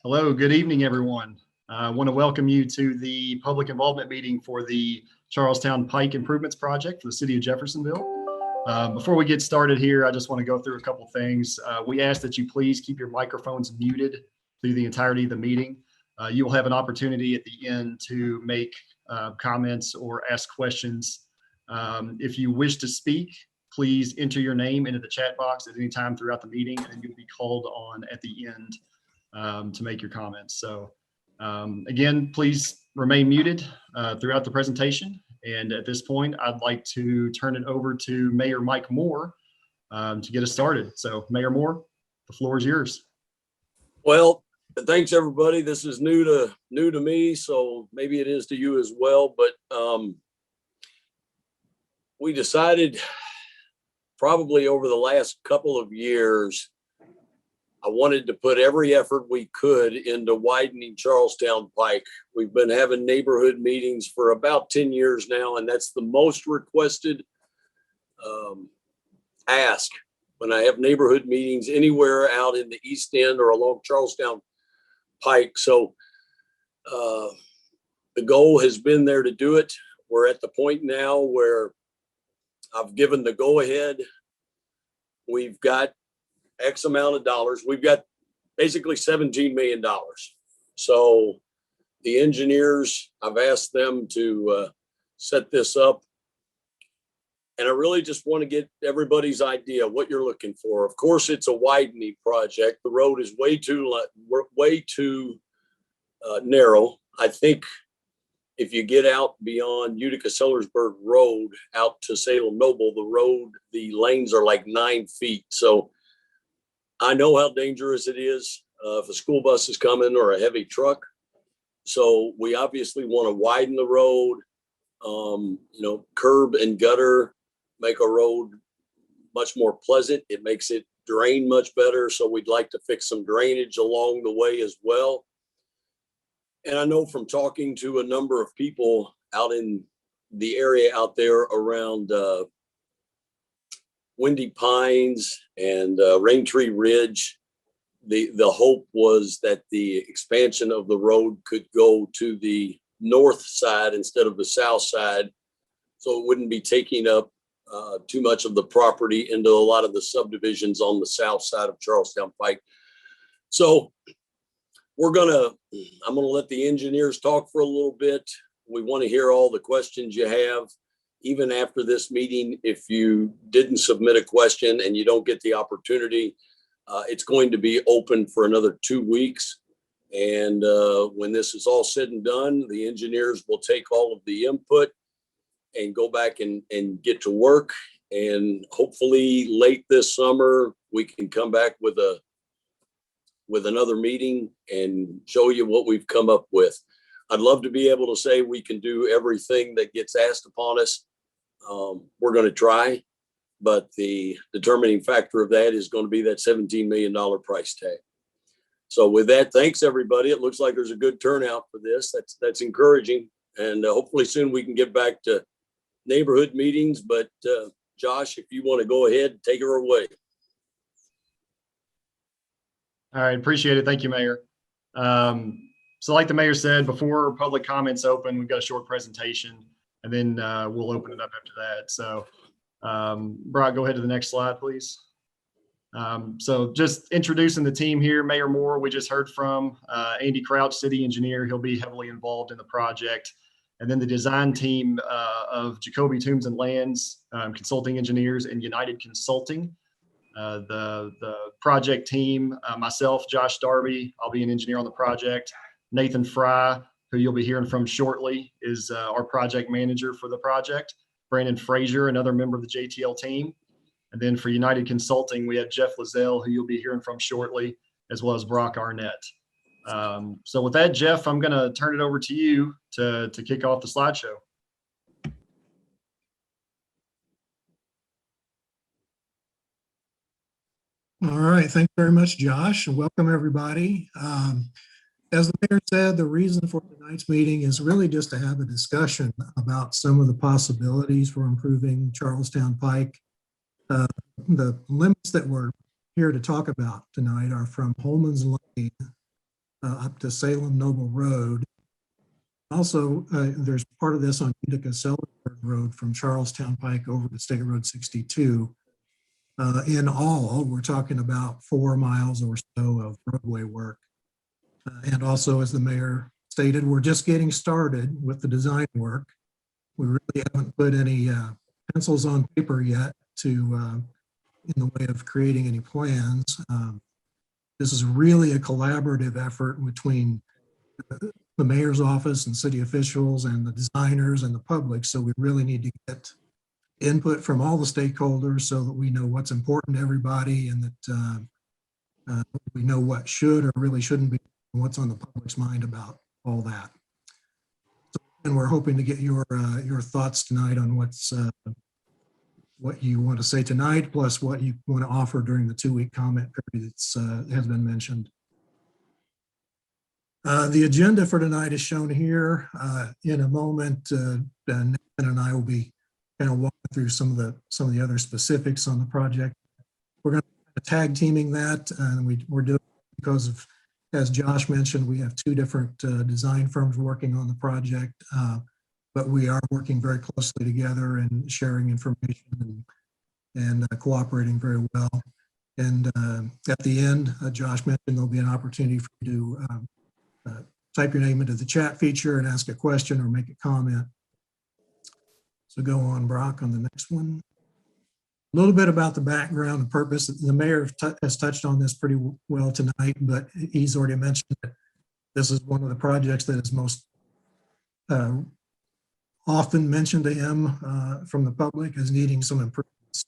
Hello, good evening, everyone. I want to welcome you to the public involvement meeting for the Charlestown Pike Improvements Project for the City of Jeffersonville. Before we get started here, I just want to go through a couple things. We ask that you please keep your microphones muted through the entirety of the meeting. You will have an opportunity at the end to make comments or ask questions. If you wish to speak, please enter your name into the chat box at any time throughout the meeting, and you'll be called on at the end to make your comments. So again, please remain muted throughout the presentation. And at this point, I'd like to turn it over to Mayor Mike Moore to get us started. So Mayor Moore, the floor is yours. Well, thanks everybody. This is new to me, so maybe it is to you as well. But we decided probably over the last couple of years, I wanted to put every effort we could into widening Charlestown Pike. We've been having neighborhood meetings for about 10 years now, and that's the most requested ask when I have neighborhood meetings anywhere out in the East End or along Charlestown Pike. So the goal has been there to do it. We're at the point now where I've given the go-ahead. We've got X amount of dollars. We've got basically $17 million. So the engineers, I've asked them to set this up. And I really just want to get everybody's idea what you're looking for. Of course, it's a widening project. The road is way too narrow. I think if you get out beyond Utica-Sellersburg Road out to Salem Noble, the lanes are like 9 feet. So I know how dangerous it is if a school bus is coming or a heavy truck. So we obviously want to widen the road, curb and gutter, make a road much more pleasant. It makes it drain much better. So we'd like to fix some drainage along the way as well. And I know from talking to a number of people out in the area out there around Windy Pines and Raintree Ridge, the hope was that the expansion of the road could go to the north side instead of the south side, so it wouldn't be taking up too much of the property into a lot of the subdivisions on the south side of Charlestown Pike. So I'm gonna let the engineers talk for a little bit. We want to hear all the questions you have. Even after this meeting, if you didn't submit a question and you don't get the opportunity, it's going to be open for another 2 weeks. And when this is all said and done, the engineers will take all of the input and go back and get to work. And hopefully late this summer, we can come back with another meeting and show you what we've come up with. I'd love to be able to say we can do everything that gets asked upon us. We're going to try, but the determining factor of that is going to be that $17 million price tag. So with that, thanks everybody. It looks like there's a good turnout for this. That's encouraging. And hopefully soon we can get back to neighborhood meetings. But Josh, if you want to go ahead, take her away. All right, appreciate it. Thank you, Mayor. So like the mayor said, before public comments open, we've got a short presentation, and then we'll open it up after that. So Brock, go ahead to the next slide, please. So just introducing the team here. Mayor Moore, we just heard from Andy Crouch, city engineer. He'll be heavily involved in the project. And then the design team of Jacoby Toombs and Lands, consulting engineers, and United Consulting. The project team, myself, Josh Darby, I'll be an engineer on the project. Nathan Fry, who you'll be hearing from shortly, is our project manager for the project. Brandon Frazier, another member of the JTL team. And then for United Consulting, we have Jeff Lizelle, who you'll be hearing from shortly, as well as Brock Arnett. So with that, Jeff, I'm going to turn it over to you to kick off the slideshow. All right, thank you very much, Josh, and welcome everybody. As the mayor said, the reason for tonight's meeting is really just to have a discussion about some of the possibilities for improving Charlestown Pike. The limits that we're here to talk about tonight are from Holman's Lane up to Salem Noble Road. Also, there's part of this on Utica Sellersburg Road from Charlestown Pike over to State Road 62. In all, we're talking about 4 miles or so of roadway work. And also, as the mayor stated, we're just getting started with the design work. We really haven't put any pencils on paper yet to in the way of creating any plans. This is really a collaborative effort between the mayor's office and city officials and the designers and the public. So we really need to get input from all the stakeholders so that we know what's important to everybody and that we know what should or really shouldn't be, and what's on the public's mind about all that. So, and we're hoping to get your thoughts tonight on what you want to say tonight, plus what you want to offer during the 2-week comment period that has been mentioned. The agenda for tonight is shown here. In a moment, Nathan and I will be kind of walking through some of the other specifics on the project. We're going to tag teaming that, and we're doing it because of, as Josh mentioned, we have 2 different design firms working on the project, but we are working very closely together and sharing information and cooperating very well. And at the end, Josh mentioned there'll be an opportunity for you to type your name into the chat feature and ask a question or make a comment. So go on, Brock, on the next one. A little bit about the background and purpose. The mayor has touched on this pretty well tonight, but he's already mentioned that this is one of the projects that is most often mentioned to him from the public as needing some improvements.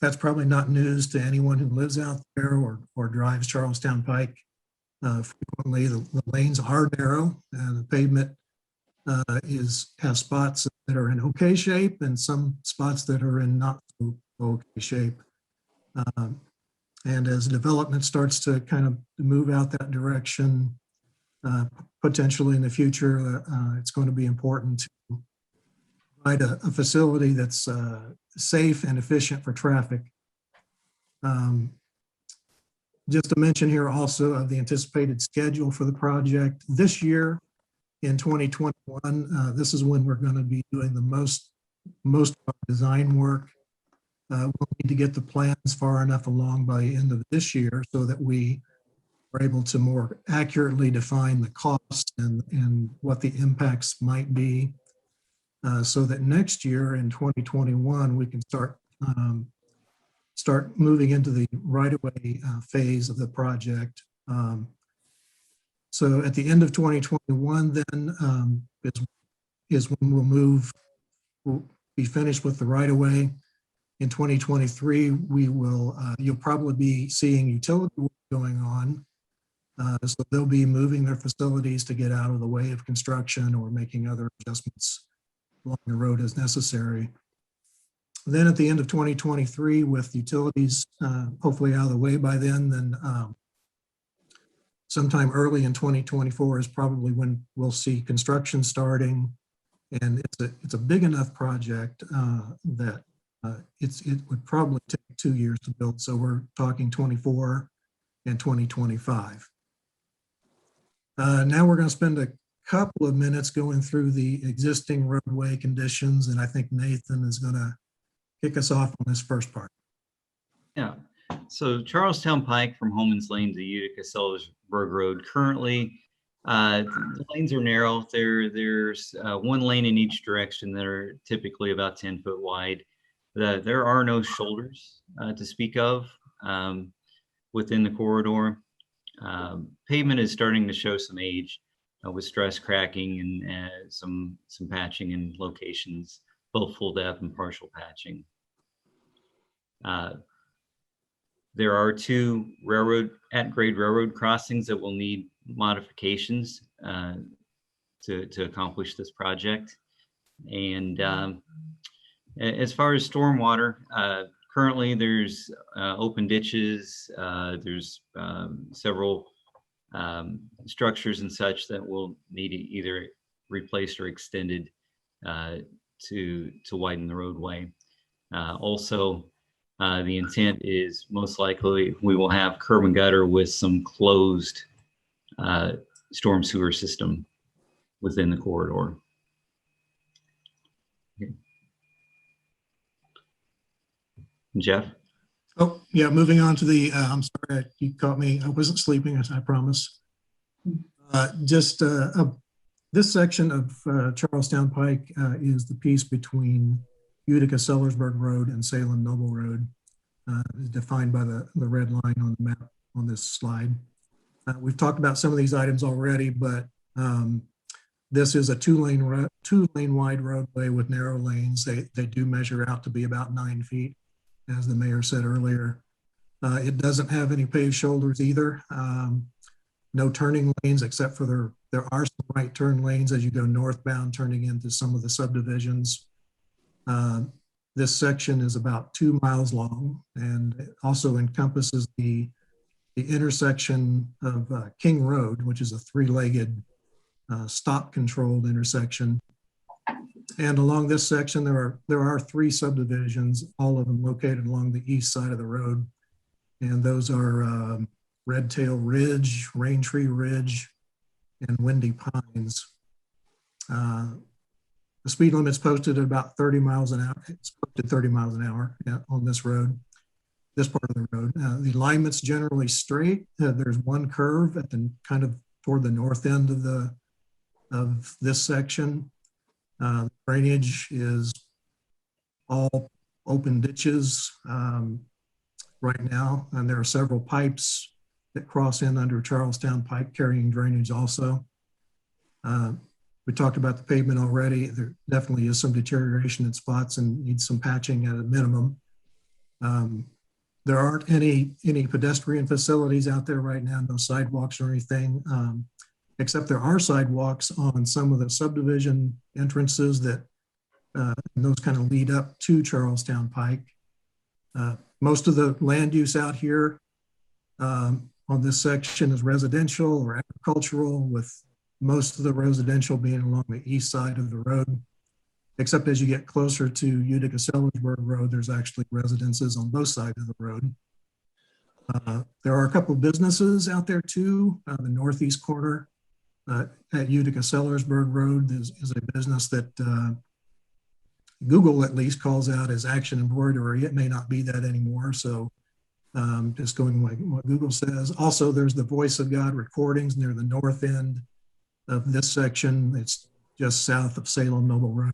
That's probably not news to anyone who lives out there or drives Charlestown Pike. Frequently, the lanes are narrow and the pavement has spots that are in okay shape and some spots that are in not so okay shape. And as development starts to kind of move out that direction, potentially in the future, it's going to be important to provide a facility that's safe and efficient for traffic. Just to mention here also of the anticipated schedule for the project this year in 2021, this is when we're going to be doing the most of our design work. We'll need to get the plans far enough along by the end of this year so that we are able to more accurately define the costs and what the impacts might be, so that next year in 2021 we can start moving into the right-of-way phase of the project. So at the end of 2021, then is when we'll be finished with the right-of-way. In 2023, you'll probably be seeing utility work going on. So they'll be moving their facilities to get out of the way of construction or making other adjustments along the road as necessary. Then at the end of 2023, with utilities hopefully out of the way by then sometime early in 2024 is probably when we'll see construction starting. And it's a big enough project that it would probably take 2 years to build. So we're talking 24 and 2025. Now we're going to spend a couple of minutes going through the existing roadway conditions. And I think Nathan is going to kick us off on this first part. Yeah, so Charlestown Pike from Holman's Lane to Utica Sellersburg Road. Currently, the lanes are narrow. There's 1 lane in each direction that are typically about 10 foot wide. There are no shoulders to speak of within the corridor. Pavement is starting to show some age with stress cracking and some patching in locations, both full depth and partial patching. There are 2 at-grade railroad crossings that will need modifications to accomplish this project. And as far as stormwater, currently there's open ditches, there's several structures and such that will need either replaced or extended to widen the roadway. Also, the intent is most likely we will have curb and gutter with some closed storm sewer system within the corridor. Okay. Jeff? Oh, yeah, moving on to the, I'm sorry, you caught me. I wasn't sleeping, as I promise. This section of Charlestown Pike is the piece between Utica-Sellersburg Road and Salem-Noble Road, defined by the red line on the map on this slide. We've talked about some of these items already, but this is a two-lane wide roadway with narrow lanes. They do measure out to be about 9 feet, as the mayor said earlier. It doesn't have any paved shoulders either. No turning lanes, except for there are some right turn lanes as you go northbound, turning into some of the subdivisions. This section is about 2 miles long, and it also encompasses the intersection of King Road, which is a 3-legged stop controlled intersection. And along this section, there are 3 subdivisions, all of them located along the east side of the road. And those are Red Tail Ridge, Rain Tree Ridge, and Windy Pines. The speed limit's posted at about 30 miles an hour. It's posted 30 miles an hour on this road, this part of the road. The alignment's generally straight. There's one curve at the kind of toward the north end of this section. Drainage is all open ditches right now, and there are several pipes that cross in under Charlestown Pike carrying drainage also. We talked about the pavement already. There definitely is some deterioration in spots and needs some patching at a minimum. There aren't any pedestrian facilities out there right now, no sidewalks or anything, except there are sidewalks on some of the subdivision entrances that those kind of lead up to Charlestown Pike. Most of the land use out here on this section is residential or agricultural, with most of the residential being along the east side of the road, except as you get closer to Utica-Sellersburg Road, there's actually residences on both sides of the road. There are a couple of businesses out there too. The northeast corner at Utica-Sellersburg Road is a business that Google at least calls out as Action Embroidery. It may not be that anymore, so just going like what Google says. Also, there's the Voice of God Recordings near the north end of this section. It's just south of Salem-Noble Road.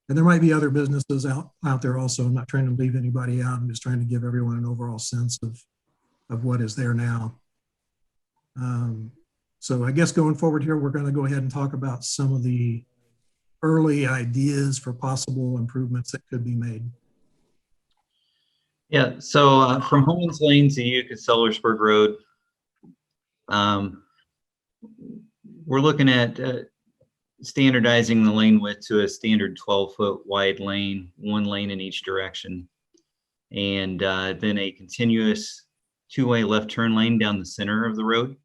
And there might be other businesses out there also. I'm not trying to leave anybody out. I'm just trying to give everyone an overall sense of what is there now. So I guess going forward here, we're going to go ahead and talk about some of the early ideas for possible improvements that could be made. Yeah, so from Holman's Lane to Utica-Sellersburg Road, we're looking at standardizing the lane width to a standard 12-foot wide lane, 1 lane in each direction, and then a continuous 2-way left turn lane down the center of the road.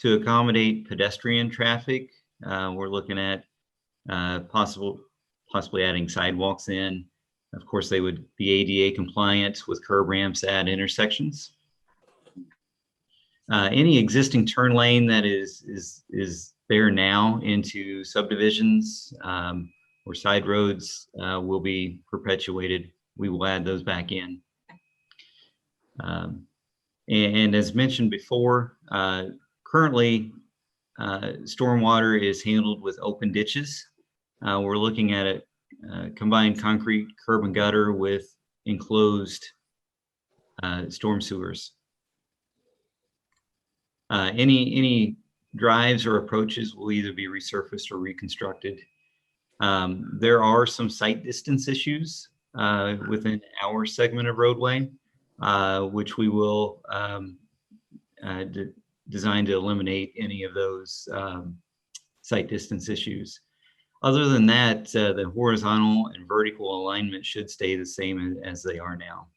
To accommodate pedestrian traffic, we're looking at possibly adding sidewalks in. Of course, they would be ADA compliant with curb ramps at intersections. Any existing turn lane that is there now into subdivisions or side roads will be perpetuated. We will add those back in. And as mentioned before, currently stormwater is handled with open ditches. We're looking at it combined concrete curb and gutter with enclosed storm sewers. Any drives or approaches will either be resurfaced or reconstructed. There are some site distance issues within our segment of roadway, which we will design to eliminate any of those site distance issues. Other than that, the horizontal and vertical alignment should stay the same as they are now.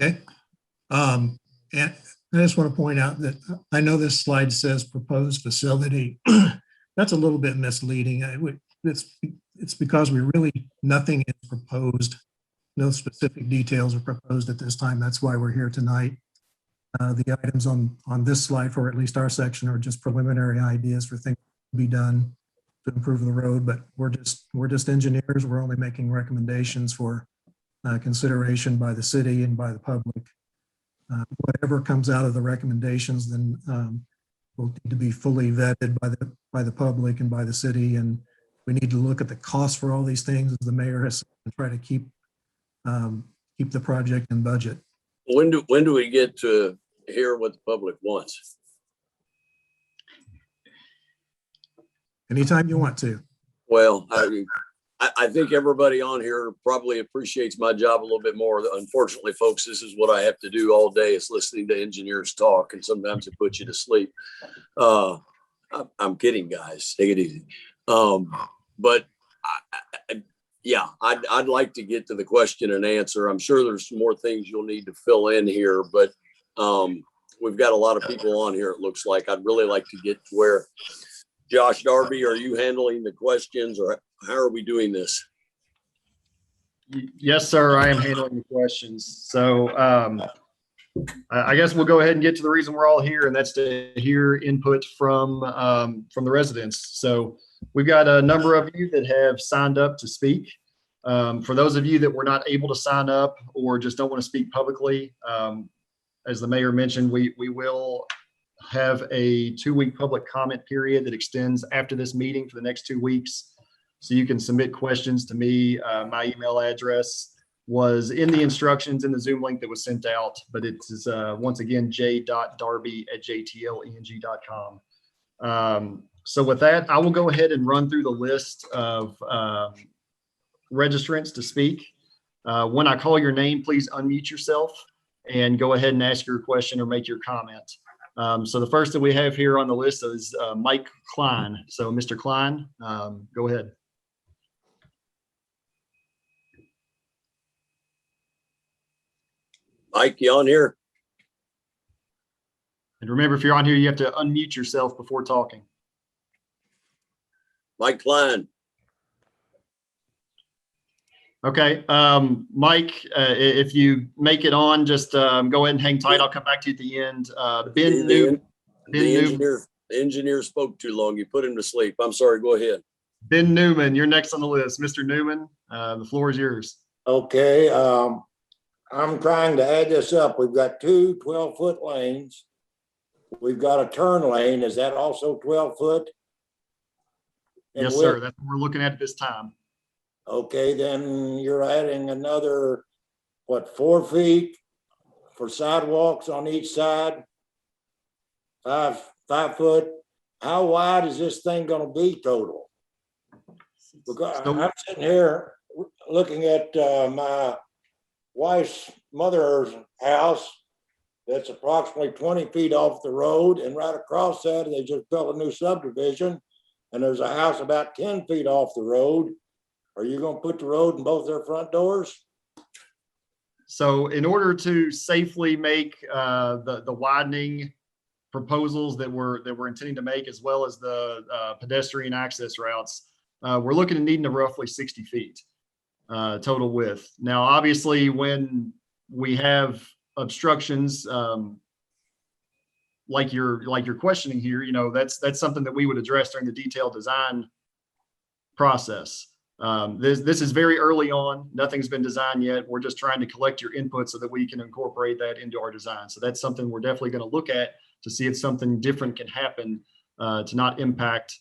Okay. And I just want to point out that I know this slide says proposed facility. That's a little bit misleading. It's because nothing is proposed no specific details are proposed at this time. That's why we're here tonight. The items on this slide, for at least our section, are just preliminary ideas for things to be done to improve the road, but we're just engineers. We're only making recommendations for consideration by the city and by the public. Whatever comes out of the recommendations then will need to be fully vetted by the public and by the city, and we need to look at the cost for all these things, as the mayor has said, and try to keep the project in budget. When do we get to hear what the public wants? Anytime you want to. Well, I think everybody on here probably appreciates my job a little bit more. Unfortunately, folks, this is what I have to do all day, is listening to engineers talk, and sometimes it puts you to sleep. I'm kidding, guys. Take it easy. But yeah, I'd like to get to the question and answer. I'm sure there's some more things you'll need to fill in here, but we've got a lot of people on here, it looks like. I'd really like to get to where, Josh Darby, are you handling the questions, or how are we doing this? Yes, sir. I am handling the questions. So I guess we'll go ahead and get to the reason we're all here, and that's to hear input from the residents. So we've got a number of you that have signed up to speak. For those of you that were not able to sign up or just don't want to speak publicly, as the mayor mentioned, we will have a 2-week public comment period that extends after this meeting for the next 2 weeks. So you can submit questions to me. My email address was in the instructions in the Zoom link that was sent out, but it's once again, j.darby@jtleng.com. So with that, I will go ahead and run through the list of registrants to speak. When I call your name, please unmute yourself and go ahead and ask your question or make your comment. So the first that we have here on the list is Mike Klein. So Mr. Klein, go ahead. Mike, you on here? And remember, if you're on here, you have to unmute yourself before talking. Mike Klein. Okay, Mike, if you make it on, just go ahead and hang tight. I'll come back to you at the end. The engineer spoke too long. You put him to sleep. I'm sorry. Go ahead. Ben Newman, you're next on the list. Mr. Newman, the floor is yours. Okay, I'm trying to add this up. We've got two 12-foot lanes. We've got a turn lane. Is that also 12 foot? And Yes, sir. That's what we're looking at this time. Okay, then you're adding another, what, 4 feet for sidewalks on each side? 5 foot. How wide is this thing gonna be total? Because I'm sitting here looking at my wife's mother's house that's approximately 20 feet off the road, and right across that, they just built a new subdivision, and there's a house about 10 feet off the road. Are you going to put the road in both their front doors? So in order to safely make the widening proposals that we're intending to make, as well as the pedestrian access routes, we're looking at needing roughly 60 feet total width. Now, obviously, when we have obstructions like you're questioning here, you know, that's something that we would address during the detailed design process. This is very early on. Nothing's been designed yet. We're just trying to collect your input so that we can incorporate that into our design. So that's something we're definitely going to look at to see if something different can happen to not impact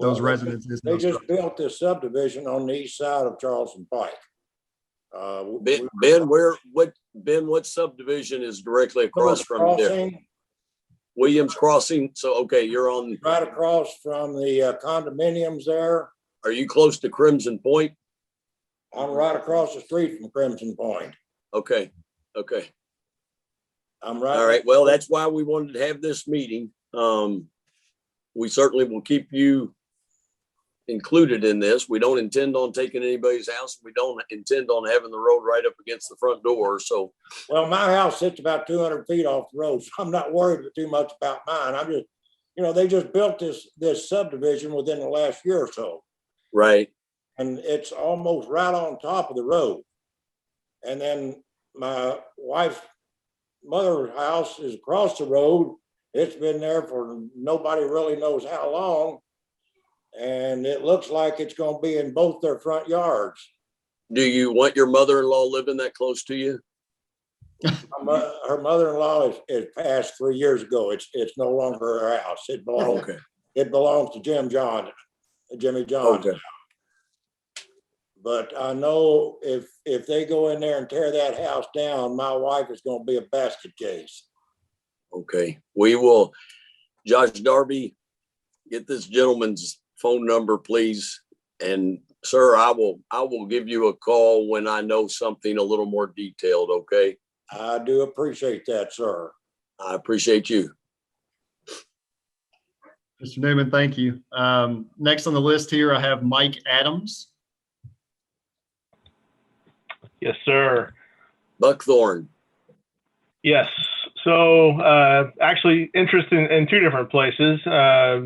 those residents. They just built this subdivision on the east side of Charlestown Pike. What subdivision is directly across from there? Williams Crossing. So, okay, you're on right across from the condominiums there. Are you close to Crimson Point? I'm right across the street from Crimson Point. Okay. Okay. I'm right. All right. Well, that's why we wanted to have this meeting. We certainly will keep you included in this. We don't intend on taking anybody's house. We don't intend on having the road right up against the front door. So, well, my house sits about 200 feet off the road, so I'm not worried too much about mine. I'm just, you know, they just built this subdivision within the last year or so. Right. And it's almost right on top of the road. And then my wife's mother's house is across the road. It's been there for nobody really knows how long. And it looks like it's going to be in both their front yards. Do you want your mother-in-law living that close to you? Her mother-in-law is passed 3 years ago. It's no longer her house. It belongs. Okay. It belongs to Jimmy John. Okay. But I know if they go in there and tear that house down, my wife is going to be a basket case. Okay. We will, Josh Darby, get this gentleman's phone number, please. And sir, I will give you a call when I know something a little more detailed. Okay. I do appreciate that, sir. I appreciate you. Mr. Newman, thank you. Next on the list here, I have Mike Adams. Yes, sir. Buckthorn. Yes. So actually interest in two different places. Of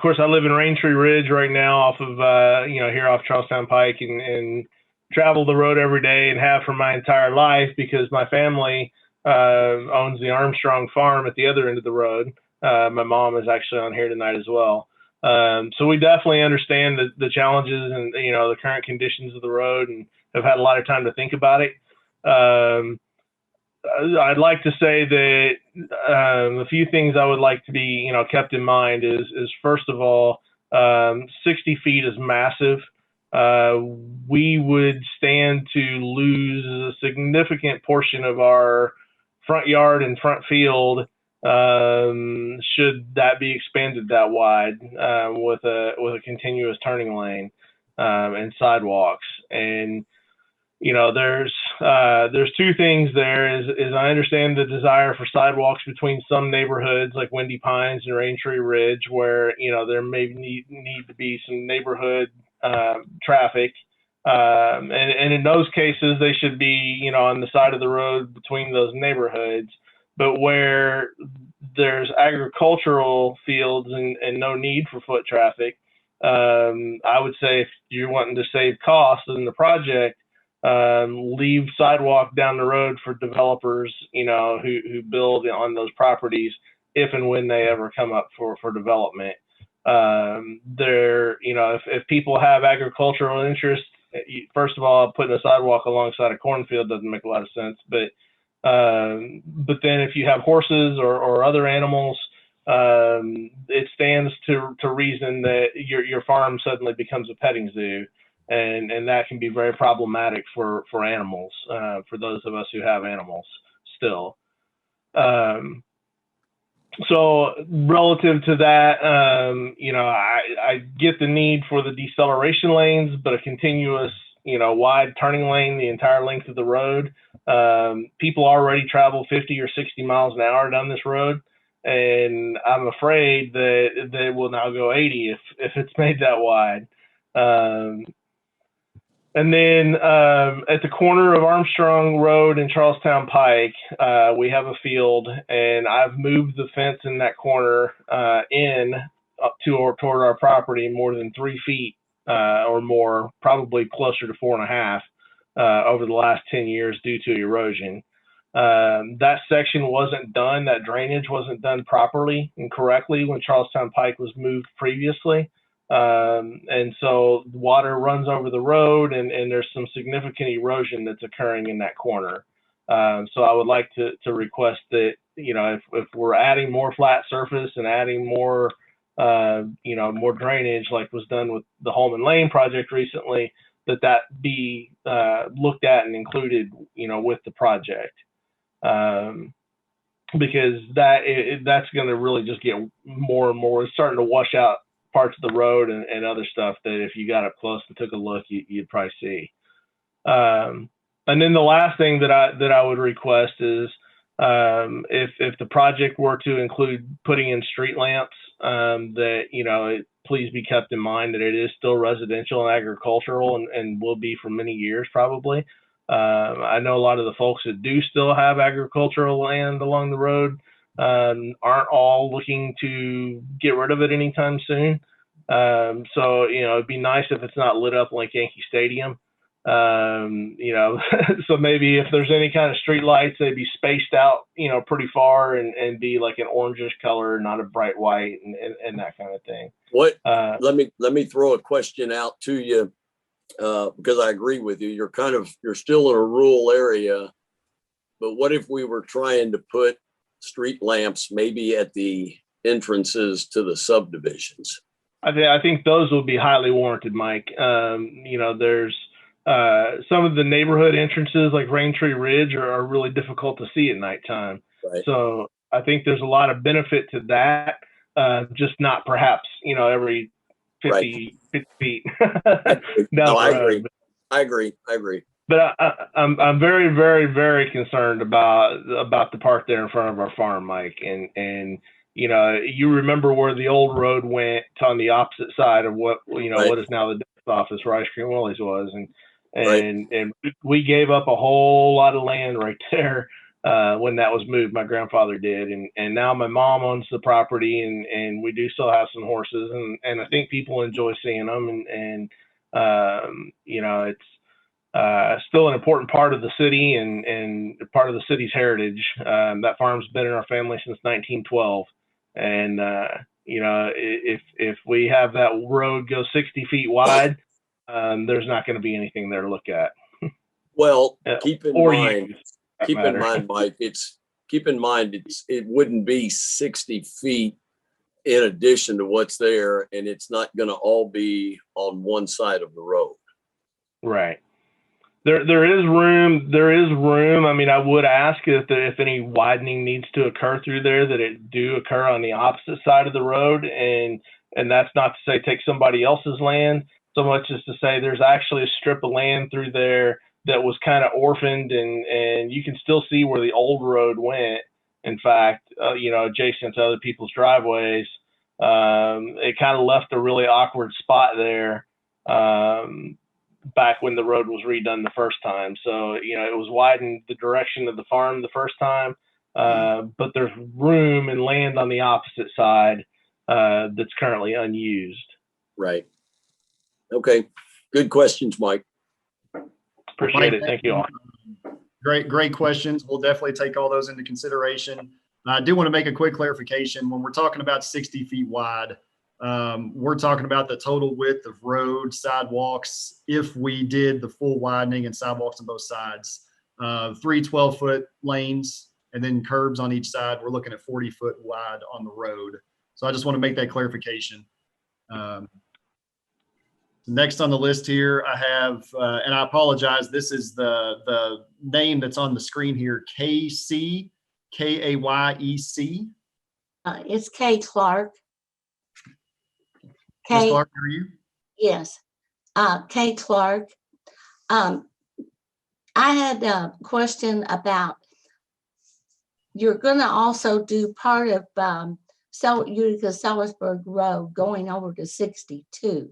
course, I live in Raintree Ridge right now off of, here off Charlestown Pike and travel the road every day and have for my entire life because my family owns the Armstrong farm at the other end of the road. My mom is actually on here tonight as well. So we definitely understand the challenges and, the current conditions of the road and have had a lot of time to think about it. I'd like to say that a few things I would like to be, kept in mind is first of all, 60 feet is massive. We would stand to lose a significant portion of our front yard and front field should that be expanded that wide with a continuous turning lane and sidewalks. And there's two things there is I understand the desire for sidewalks between some neighborhoods like Windy Pines and Raintree Ridge where, there may need to be some neighborhood traffic. And in those cases, they should be, on the side of the road between those neighborhoods. But where there's agricultural fields and no need for foot traffic, I would say if you're wanting to save costs in the project, leave sidewalk down the road for developers, who build on those properties if and when they ever come up for development. If people have agricultural interests, first of all, putting a sidewalk alongside a cornfield doesn't make a lot of sense. But then if you have horses or other animals, it stands to reason that your farm suddenly becomes a petting zoo. And that can be very problematic for animals, for those of us who have animals still. So relative to that, I get the need for the deceleration lanes, but a continuous, wide turning lane the entire length of the road. People already travel 50 or 60 miles an hour down this road. And I'm afraid that they will now go 80 if it's made that wide. And then at the corner of Armstrong Road and Charlestown Pike, we have a field, and I've moved the fence in that corner in up to or toward our property more than 3 feet or more, probably closer to 4.5 over the last 10 years due to erosion. That section wasn't done, that drainage wasn't done properly and correctly when Charlestown Pike was moved previously. And so water runs over the road and there's some significant erosion that's occurring in that corner. So I would like to request that, if we're adding more flat surface and adding more, more drainage like was done with the Holman Lane project recently, that be looked at and included, with the project. Because that's going to really just get more and more, it's starting to wash out parts of the road and other stuff that if you got up close and took a look, you'd probably see. And then the last thing that I would request is if the project were to include putting in street lamps, that, please be kept in mind that it is still residential and agricultural and will be for many years probably. I know a lot of the folks that do still have agricultural land along the road aren't all looking to get rid of it anytime soon. So, it'd be nice if it's not lit up like Yankee Stadium. You know, so maybe if there's any kind of street lights, they'd be spaced out, you know, pretty far and be like an orangish color, not a bright white and that kind of thing. What, let me throw a question out to you, because I agree with you. You're still in a rural area, but what if we were trying to put street lamps maybe at the entrances to the subdivisions? I think those would be highly warranted, Mike. You know, there's some of the neighborhood entrances like Raintree Ridge are really difficult to see at nighttime. Right. So I think there's a lot of benefit to that, just not perhaps, you know, every 50 feet. No, I agree. But I'm very, very, very concerned about the part there in front of our farm, Mike. And you know, you remember where the old road went on the opposite side of what, you know, what is now the dentist office where Ice Cream Willie's was. And we gave up a whole lot of land right there when that was moved. My grandfather did. And now my mom owns the property and we do still have some horses and I think people enjoy seeing them. And you know, it's still an important part of the city and part of the city's heritage. That farm's been in our family since 1912. And, you know, if we have that road go 60 feet wide, there's not going to be anything there to look at. Well, keep in mind, Mike, keep in mind, it wouldn't be 60 feet in addition to what's there, and it's not going to all be on one side of the road. Right. There is room. There is room. I mean, I would ask if any widening needs to occur through there, that it do occur on the opposite side of the road. And that's not to say take somebody else's land so much as to say there's actually a strip of land through there that was kind of orphaned and you can still see where the old road went. In fact, you know, adjacent to other people's driveways, it kind of left a really awkward spot there. Back when the road was redone the first time. So, you know, it was widened the direction of the farm the first time, but there's room and land on the opposite side that's currently unused. Right. Okay. Good questions, Mike. Appreciate it. Thank you all. Great questions. We'll definitely take all those into consideration. I do want to make a quick clarification. When we're talking about 60 feet wide, we're talking about the total width of road, sidewalks, if we did the full widening and sidewalks on both sides. 3 12-foot lanes and then curbs on each side. We're looking at 40-foot wide on the road. So I just want to make that clarification. Next on the list here, I have, and I apologize, this is the name that's on the screen here, KC, K-A-Y-E-C. It's Kay Clark. Ms. Clark, are you? Yes, Kay Clark. I had a question about, you're going to also do part of Utica Sellersburg Road going over to 62.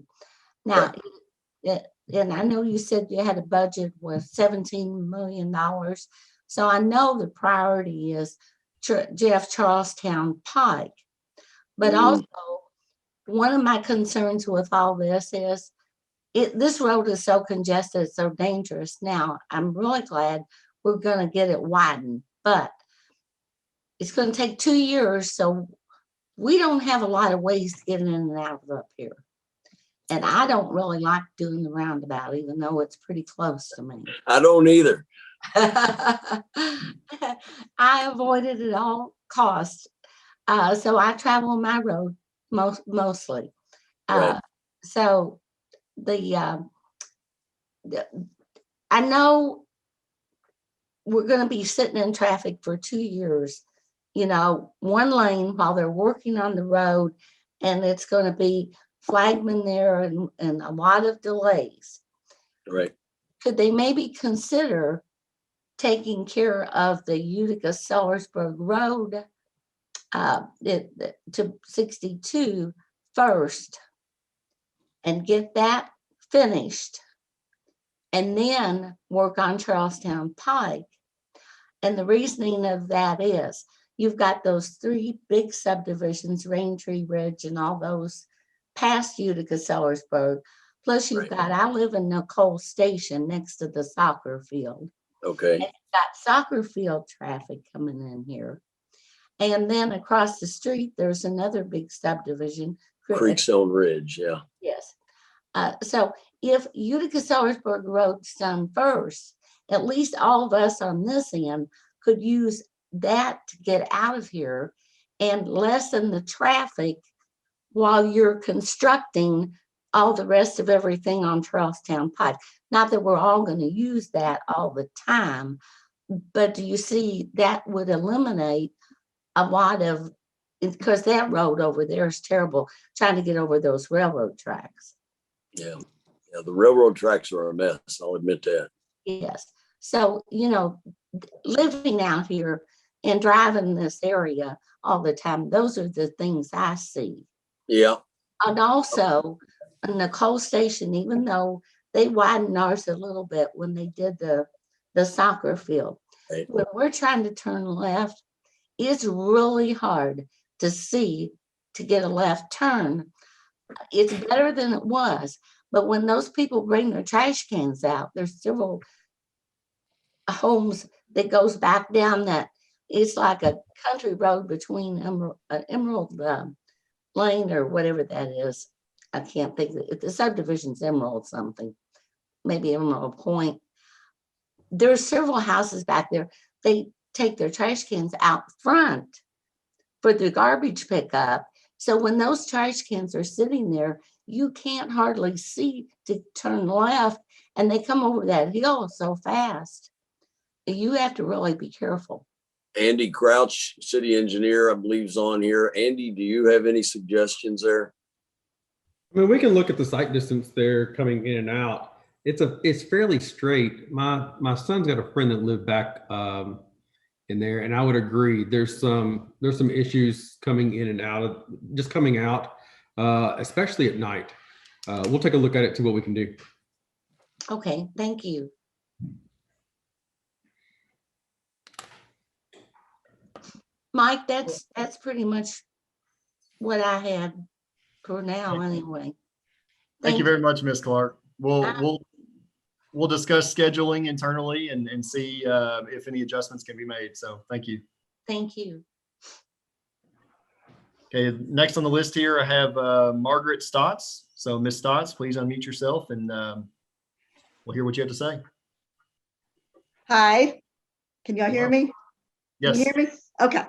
Now, and I know you said you had a budget with $17 million. So I know the priority is Charlestown Pike. But also, one of my concerns with all this is this road is so congested, so dangerous. Now, I'm really glad we're going to get it widened, but it's going to take 2 years. So we don't have a lot of ways to get in and out of up here. And I don't really like doing the roundabout, even though it's pretty close to me. I don't either. I avoid it at all costs. So I travel my road mostly. Right. So I know we're going to be sitting in traffic for 2 years, you know, one lane while they're working on the road, and it's going to be flagmen there and a lot of delays. Right. Could they maybe consider taking care of the Utica Sellersburg Road to 62 first and get that finished and then work on Charlestown Pike? And the reasoning of that is you've got those 3 big subdivisions, Raintree Ridge and all those past Utica Sellersburg. Plus you've Right. got, I live in Nicole Station next to the soccer field. Okay. And you've got soccer field traffic coming in here. And then across the street, there's another big subdivision. Creekstone Ridge, yeah. Yes. So if Utica-Sellersburg Road's done first, at least all of us on this end could use that to get out of here and lessen the traffic while you're constructing all the rest of everything on Charlestown Pike. Not that we're all going to use that all the time, but do you see that would eliminate a lot of, because that road over there is terrible, trying to get over those railroad tracks. Yeah. Yeah. The railroad tracks are a mess. I'll admit that. Yes. So, you know, living out here and driving this area all the time, those are the things I see. Yeah. And also, Nicole Station, even though they widened ours a little bit when they did the soccer field, Right. when we're trying to turn left, it's really hard to see to get a left turn. It's better than it was, but when those people bring their trash cans out, there's several homes that goes back down that, it's like a country road between Emerald Lane or whatever that is. I can't think of it. The subdivision's Emerald something, maybe Emerald Point. There's several houses back there. They take their trash cans out front for the garbage pickup. So when those trash cans are sitting there, you can't hardly see to turn left, and they come over that hill so fast. You have to really be careful. Andy Crouch, city engineer, I believe is on here. Andy, do you have any suggestions there? I mean, we can look at the sight distance there coming in and out. It's fairly straight. My son's got a friend that lived back in there, and I would agree. There's some issues coming in and out of just coming out, especially at night. We'll take a look at it, see what we can do. Okay, thank you. Mike, that's pretty much what I had for now anyway. Thank you very much, Ms. Clark. We'll discuss scheduling internally and see if any adjustments can be made. So thank you. Thank you. Okay, next on the list here, I have Margaret Stotts. So Ms. Stotts, please unmute yourself and we'll hear what you have to say. Hi, can y'all hear me? Yes. Can you hear me? Okay.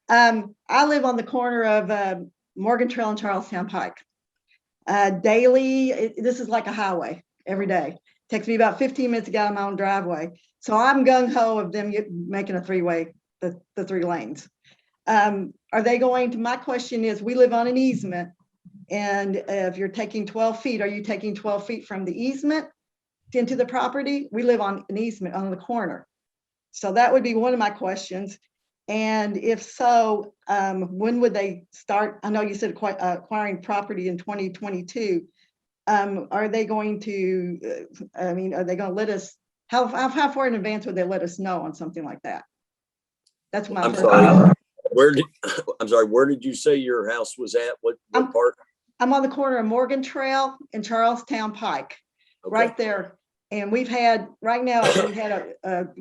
I live on the corner of Morgan Trail and Charlestown Pike. Daily, this is like a highway every day. Takes me about 15 minutes to get out of my own driveway. So I'm gung-ho of them making a three-way, the 3 lanes. Are they going to, my question is, we live on an easement, and if you're taking 12 feet, are you taking 12 feet from the easement into the property? We live on an easement on the corner. So that would be one of my questions. And if so, when would they start? I know you said acquiring property in 2022. Are they going to, are they going to let us, how far in advance would they let us know on something like that? That's my first question. Where did you say your house was at? What part? I'm on the corner of Morgan Trail and Charlestown Pike, right there. And we've had, right now, we had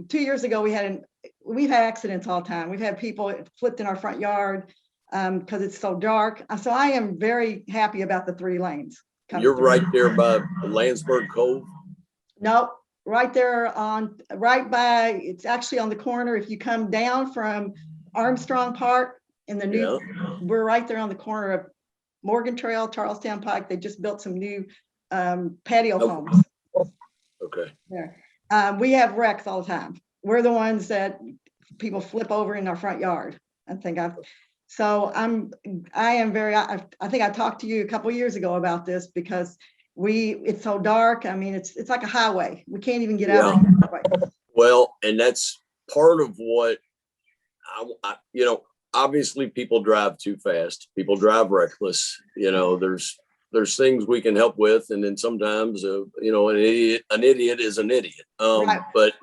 2 years ago, we've had accidents all the time. We've had people flipped in our front yard because it's so dark. So I am very happy about the 3 lanes. You're right there by Landsberg Cove? Nope, right there right by, it's actually on the corner. If you come down from Armstrong Park in the we're right there on the corner of Morgan Trail, Charlestown Pike. They just built some new patio homes. Okay. There. We have wrecks all the time. We're the ones that people flip over in our front yard. I think I think I talked to you a couple of years ago about this because it's so dark. I mean, it's like a highway. We can't even get out of the highway. Well, and that's part of what obviously people drive too fast. People drive reckless. There's things we can help with, and then sometimes an idiot is an idiot. Right. But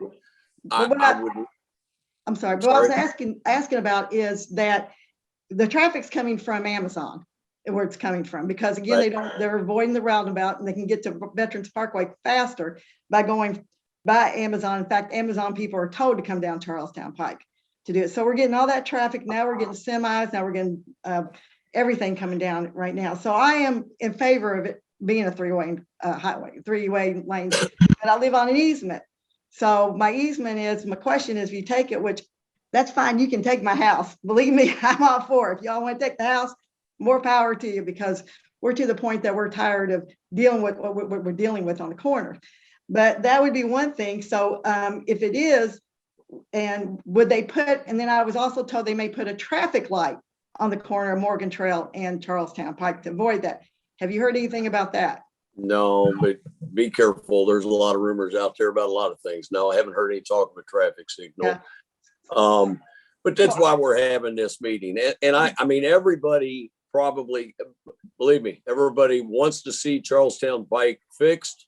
I'm sorry, but what I was asking about is that the traffic's coming from Amazon. where it's coming from, because again, Right. they're avoiding the roundabout and they can get to Veterans Parkway faster by going by Amazon. In fact, Amazon people are told to come down Charlestown Pike to do it. So we're getting all that traffic. Now we're getting semis. Now we're getting everything coming down right now. So I am in favor of it being a three-way highway, three-way lanes, but I live on an easement. So my question is, if you take it, which that's fine, you can take my house. Believe me, I'm all for it. If y'all want to take the house, more power to you, because we're to the point that we're tired of dealing with what we're dealing with on the corner. But that would be one thing. So if it is, and would they put, and then I was also told they may put a traffic light on the corner of Morgan Trail and Charlestown Pike to avoid that. Have you heard anything about that? No, but be careful. There's a lot of rumors out there about a lot of things. No, I haven't heard any talk of a traffic signal. Yeah. But that's why we're having this meeting. And I mean, everybody probably, believe me, everybody wants to see Charlestown Pike fixed,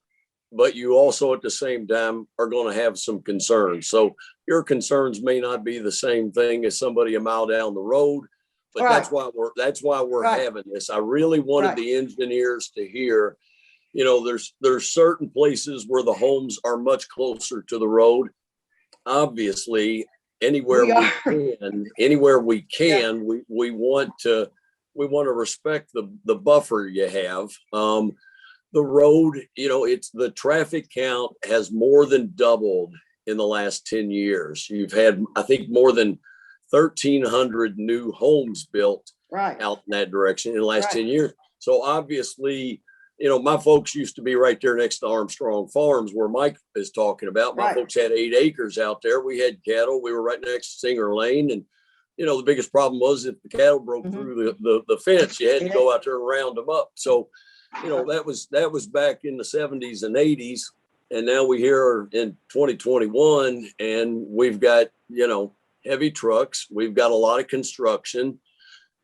but you also at the same time are going to have some concerns. So your concerns may not be the same thing as somebody a mile down the road, but Right. that's why we're Right. having this. I really wanted Right. the engineers to hear, you know, there's certain places where the homes are much closer to the road. Obviously, anywhere we can, we want to respect the buffer you have. The road, you know, it's the traffic count has more than doubled in the last 10 years. You've had, I think, more than 1,300 new homes built Right. out in that direction in the last Right. 10 years. So obviously, you know, my folks used to be right there next to Armstrong Farms where Mike is talking about. My Right. folks had 8 acres out there. We had cattle. We were right next to Singer Lane. And, you know, the biggest problem was if the cattle broke Mhm. through the fence, you had to go out there and round them up. So, you know, that was back in the 70s and 80s. And now we here in 2021 and we've got, you know, heavy trucks. We've got a lot of construction.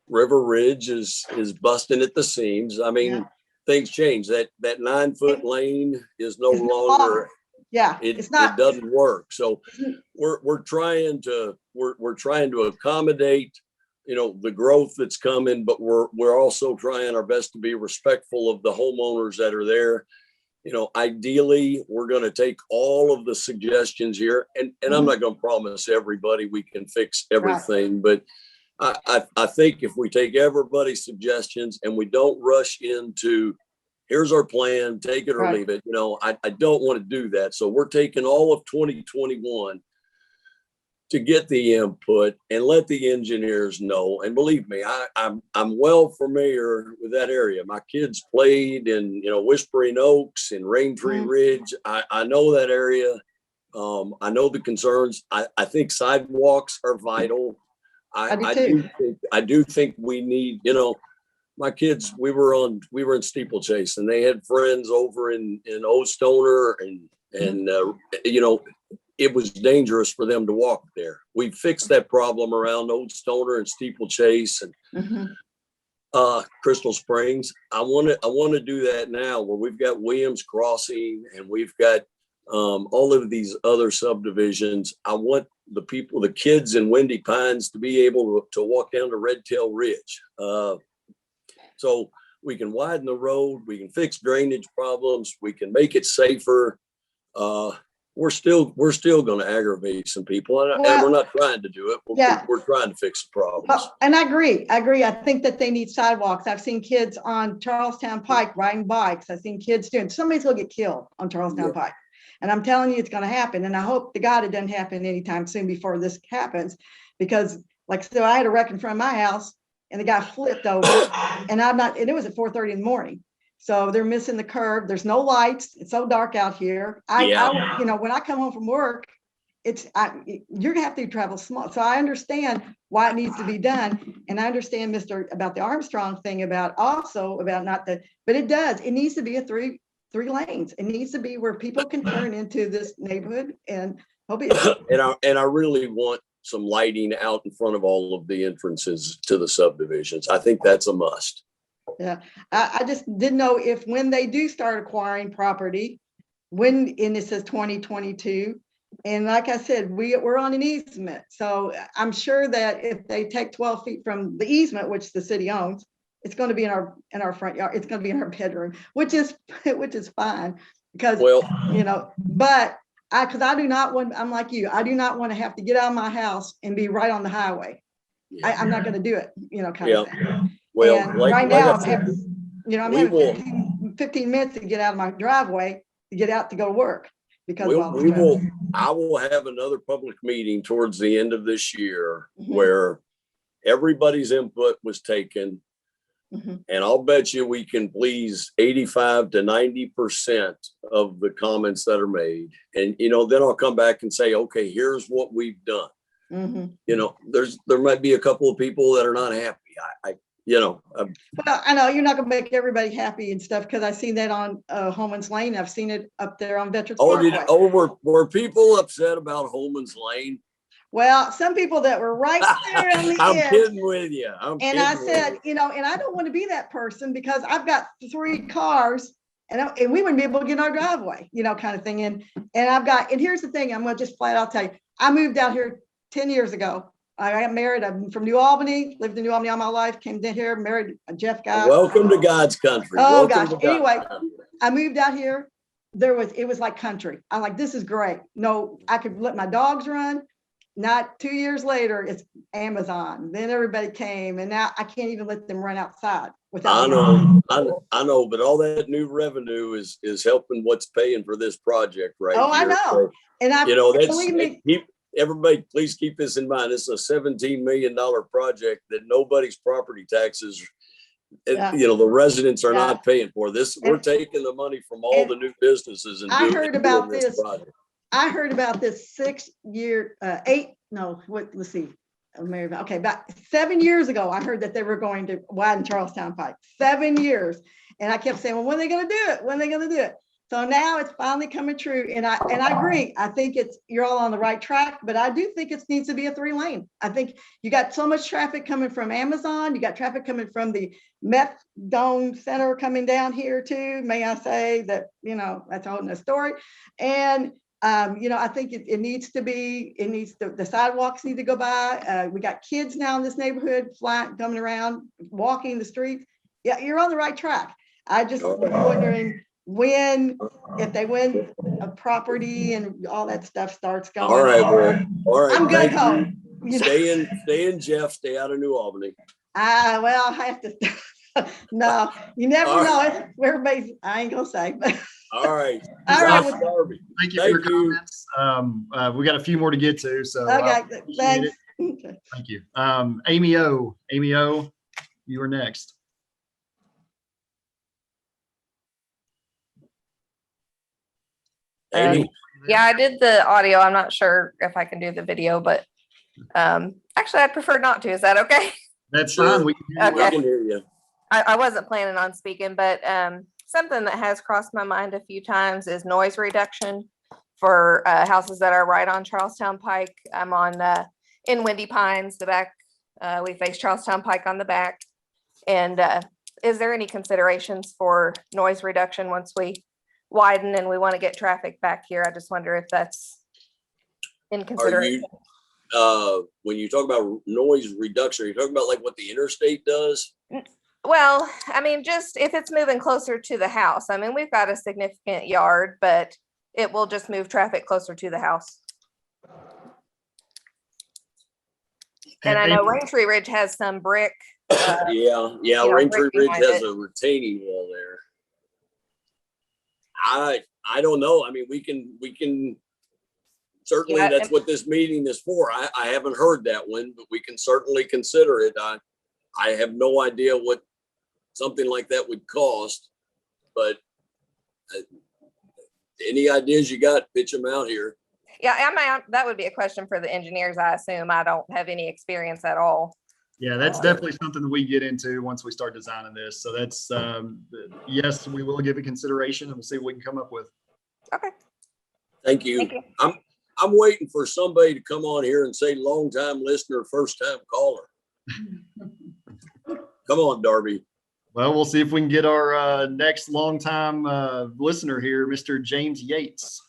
River Ridge is busting at the seams. I mean, Yeah. things change. That 9-foot lane is no It's no longer, longer. Yeah, it it's not. doesn't work. So we're trying to accommodate, you know, the growth that's coming, but we're also trying our best to be respectful of the homeowners that are there. You know, ideally, we're going to take all of the suggestions here, and I'm not going to promise everybody we can fix everything, but I think if we take everybody's suggestions and we don't rush into, here's our plan, take it or Right. leave it. You know, I don't want to do that. So we're taking all of 2021 to get the input and let the engineers know. And believe me, I'm well familiar with that area. My kids played in, you know, Whispering Oaks and Raintree Ridge. I know that area. I know the concerns. I think sidewalks are vital. I do think we need, you know, my kids, we were in Steeplechase and they had friends over in Old Stoner and you know, it was dangerous for them to walk there. We fixed that problem around Old Stoner and Steeplechase and Crystal Springs. I want to do that now where we've got Williams Crossing and we've got all of these other subdivisions. I want the kids in Windy Pines to be able to walk down to Red Tail Ridge. So we can widen the road, we can fix drainage problems, we can make it safer. We're still going to aggravate some people, and we're not trying to do it. We're trying to fix the problems. Well, and I agree. I think that they need sidewalks. I've seen kids on Charlestown Pike riding bikes. I've seen kids doing, somebody's going to get killed on Charlestown Pike. And I'm telling you, it's going to happen. And I hope to God it doesn't happen anytime soon before this happens, because like, so I had a wreck in front of my house and the guy flipped over and it was at 4:30 in the morning. So they're missing the curb. There's no lights. It's so dark out here. I you know, when I come home from work, you're gonna have to travel small. So I understand why it needs to be done. And I understand about the Armstrong thing about not that, but it does. It needs to be a three lanes. It needs to be where people can turn into this neighborhood and hope and I really want some lighting out in front of all of the entrances to the subdivisions. I think that's a must. Yeah, I just didn't know if when they do start acquiring property, and it says 2022, and like I said, we're on an easement. So I'm sure that if they take 12 feet from the easement, which the city owns, It's going to be in our front yard. It's going to be in our bedroom, which is fine because, Well, but because I do not want, I'm like you, I do not want to have to get out of my house and be right on the highway. I'm not going to do it, kind of thing. Well, And like right I now, I'm said, having, I'm we having will- 15 minutes to get out of my driveway to get out to go to work because of all the we traffic. will, I will have another public meeting towards the end of this year Mhm. where everybody's input was taken. Mhm. And I'll bet you we can please 85 to 90% of the comments that are made. And, then I'll come back and say, okay, here's what we've done. Mhm. There might be a couple of people that are not happy. Well, I know you're not going to make everybody happy and stuff because I've seen that on Holman's Lane. I've seen it up there on Veterans Parkway. Were people upset about Holman's Lane? Well, some people that were right there on the I'm edge. kidding with you. And I said, and I don't want to be that person because I've got 3 cars and we wouldn't be able to get in our driveway, kind of thing. And here's the thing, I'm going to just flat out tell you, I moved out here 10 years ago. I got married. I'm from New Albany, lived in New Albany all my life, came down here, married a Jeff guy. Welcome to God's country. Oh Welcome gosh. to God's Anyway, country. I moved out here. It was like country. I'm like, this is great. No, I could let my dogs run. Not 2 years later, it's Amazon. Then everybody came, and now I can't even let them run outside without. I know, but all that new revenue is helping what's paying for this project right here. I know. So, And believe me, everybody, please keep this in mind. This is a $17 million project that nobody's property taxes, the residents are not paying for. We're taking the money from all the new businesses and I doing heard about this this. project. I heard about this 6-year, let's see. Okay, about 7 years ago, I heard that they were going to widen Charlestown Pike. 7 years. And I kept saying, well, when are they going to do it? When are they going to do it? So now it's finally coming true. And I agree. I think you're all on the right track, but I do think it needs to be a 3-lane. I think you got so much traffic coming from Amazon. You got traffic coming from the Meth Dome Center coming down here too. May I say that, that's a whole nother story. And I think it needs to be, the sidewalks need to go by. We got kids now in this neighborhood coming around, walking the streets. Yeah, you're on the right track. I just was wondering if they win a property and all that stuff starts going. All right. I'm good home. Stay in, Jeff. Stay out of New Albany. Well, I have to. No, you never know it. Everybody's, I ain't gonna say, but. All right. All right. Josh Darby. Thank you for your comments. We got a few more to get to, so Okay, thanks. Okay. Thank you. Amy O, you are next. Amy. Yeah, I did the audio. I'm not sure if I can do the video, but actually I'd prefer not to. Is that okay? That's fine. We can Okay. hear you. I wasn't planning on speaking, but something that has crossed my mind a few times is noise reduction for houses that are right on Charlestown Pike. I'm on in Windy Pines, the back. We face Charlestown Pike on the back. And is there any considerations for noise reduction once we widen and we want to get traffic back here? I just wonder if that's in consideration. When you talk about noise reduction, are you talking about like what the interstate does? Well, I mean, just if it's moving closer to the house. I mean, we've got a significant yard, but it will just move traffic closer to the house. And I know Raintree Ridge has some brick. Yeah. Raintree Ridge has a retaining wall there. I don't know. I mean, we can certainly, that's what this meeting is for. I haven't heard that one, but we can certainly consider it. I have no idea what something like that would cost, but any ideas you got, pitch them out here. Yeah, that would be a question for the engineers. I assume I don't have any experience at all. Yeah, that's definitely something that we get into once we start designing this. So that's, yes, we will give it consideration and we'll see what we can come up with. Okay. Thank you. I'm waiting for somebody to come on here and say long time listener, first time caller. Come on, Darby. Well, we'll see if we can get our next longtime listener here, Mr. James Yates.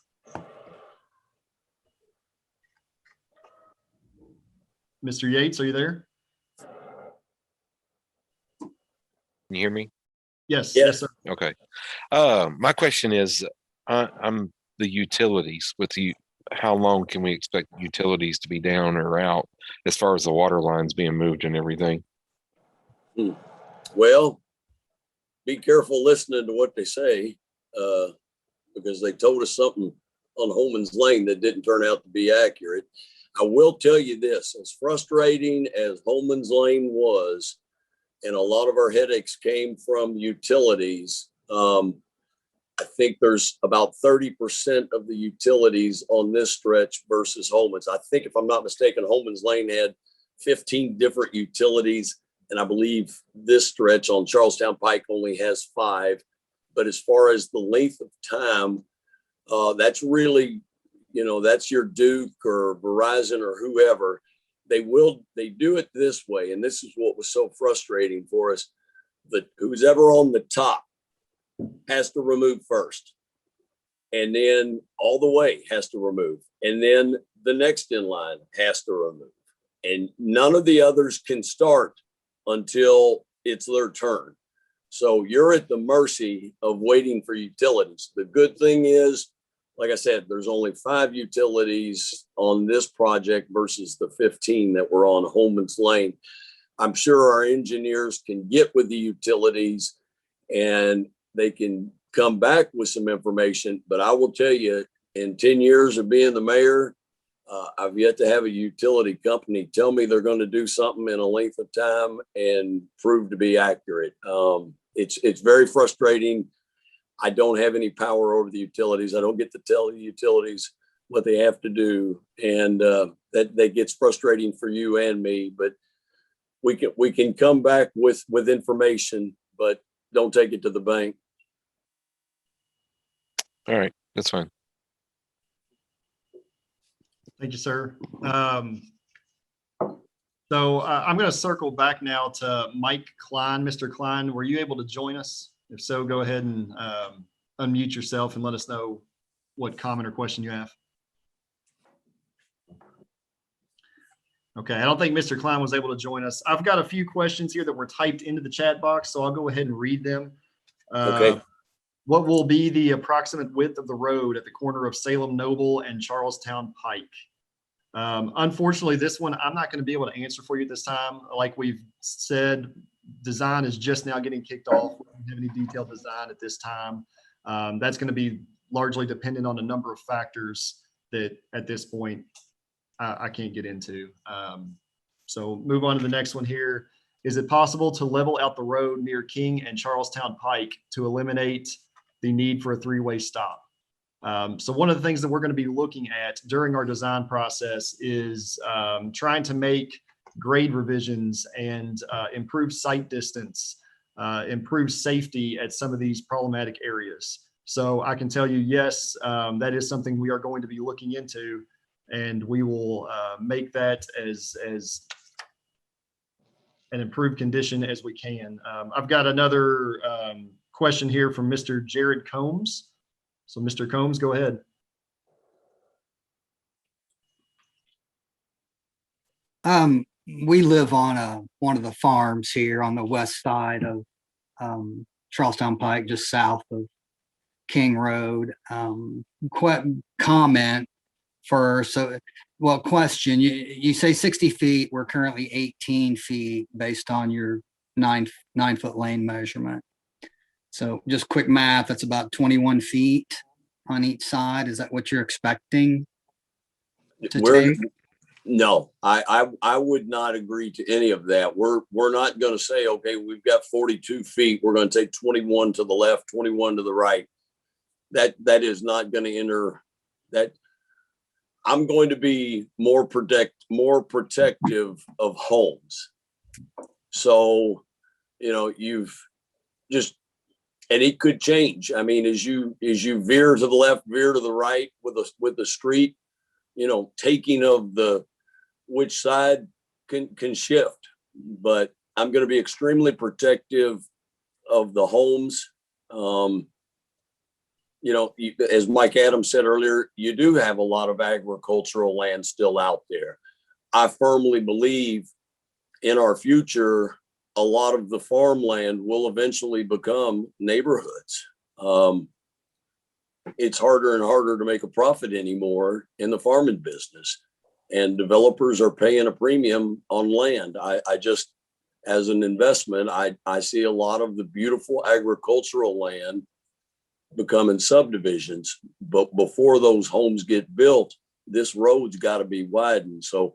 Mr. Yates, are you there? Can you hear me? Yes, Yes. yes, sir. Okay. My question is, I'm the utilities with you. How long can we expect utilities to be down or out as far as the water lines being moved and everything? Well, be careful listening to what they say, because they told us something on Holman's Lane that didn't turn out to be accurate. I will tell you this, as frustrating as Holman's Lane was, and a lot of our headaches came from utilities, I think there's about 30% of the utilities on this stretch versus Holman's. I think, if I'm not mistaken, Holman's Lane had 15 different utilities, and I believe this stretch on Charlestown Pike only has 5. But as far as the length of time, that's really, that's your Duke or Verizon or whoever. They do it this way. And this is what was so frustrating for us, that who's ever on the top has to remove first. And then all the way has to remove. And then the next in line has to remove. And none of the others can start until it's their turn. So you're at the mercy of waiting for utilities. The good thing is, like I said, there's only 5 utilities on this project versus the 15 that were on Holman's Lane. I'm sure our engineers can get with the utilities and they can come back with some information. But I will tell you, in 10 years of being the mayor, I've yet to have a utility company tell me they're going to do something in a length of time and prove to be accurate. It's very frustrating. I don't have any power over the utilities. I don't get to tell the utilities what they have to do. And that gets frustrating for you and me, but we can come back with information, but don't take it to the bank. All right, that's fine. Thank you, sir. So I'm going to circle back now to Mike Klein. Mr. Klein, were you able to join us? If so, go ahead and unmute yourself and let us know what comment or question you have. Okay, I don't think Mr. Klein was able to join us. I've got a few questions here that were typed into the chat box, so I'll go ahead and read them. Okay. What will be the approximate width of the road at the corner of Salem Noble and Charlestown Pike? Unfortunately, this one I'm not going to be able to answer for you this time. Like we've said, design is just now getting kicked off. We don't have any detailed design at this time. That's going to be largely dependent on a number of factors that at this point I can't get into. So move on to the next one here. Is it possible to level out the road near King and Charlestown Pike to eliminate the need for a 3-way stop? So one of the things that we're going to be looking at during our design process is trying to make grade revisions and improve sight distance, improve safety at some of these problematic areas. So I can tell you, yes, that is something we are going to be looking into, and we will make that as an improved condition as we can. I've got another question here from Mr. Jared Combs. So Mr. Combs, go ahead. We live on one of the farms here on the west side of Charlestown Pike, just south of King Road. Comment first. Question. You say 60 feet. We're currently 18 feet based on your 9-foot lane measurement. So just quick math, that's about 21 feet on each side. Is that what you're expecting to take? No, I would not agree to any of that. We're not going to say, okay, we've got 42 feet. We're going to take 21 to the left, 21 to the right. That is not going to enter that. I'm going to be more protective of homes. So, you've just, and it could change. I mean, as you veer to the left, veer to the right with the street, taking of which side can shift. But I'm going to be extremely protective of the homes. As Mike Adams said earlier, you do have a lot of agricultural land still out there. I firmly believe in our future, a lot of the farmland will eventually become neighborhoods. It's harder and harder to make a profit anymore in the farming business, and developers are paying a premium on land. I just, as an investment, I see a lot of the beautiful agricultural land becoming subdivisions, but before those homes get built, this road's got to be widened. So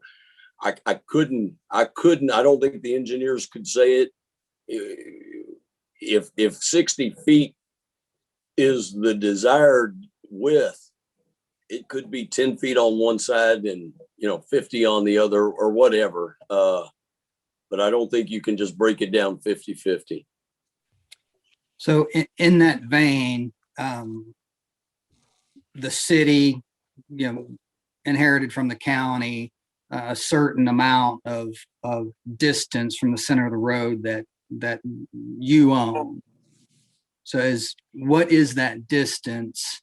I don't think the engineers could say it. If 60 feet is the desired width, it could be 10 feet on one side and 50 on the other or whatever. But I don't think you can just break it down 50-50. So in that vein, the city, inherited from the county a certain amount of distance from the center of the road that you own. So what is that distance,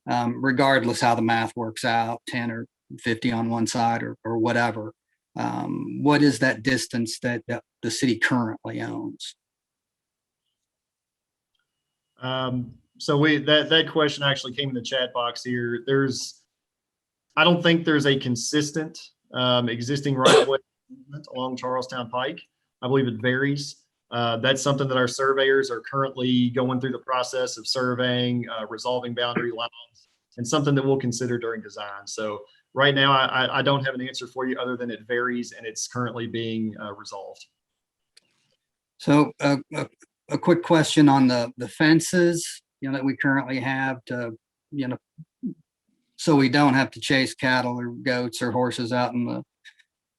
regardless how the math works out, 10 or 50 on one side or whatever? What is that distance that the city currently owns? So that question actually came in the chat box here. I don't think there's a consistent existing right-of-way along Charlestown Pike. I believe it varies. That's something that our surveyors are currently going through the process of surveying, resolving boundary lines, and something that we'll consider during design. So right now, I don't have an answer for you other than it varies and it's currently being resolved. So a quick question on the fences, that we currently have to, so we don't have to chase cattle or goats or horses out in the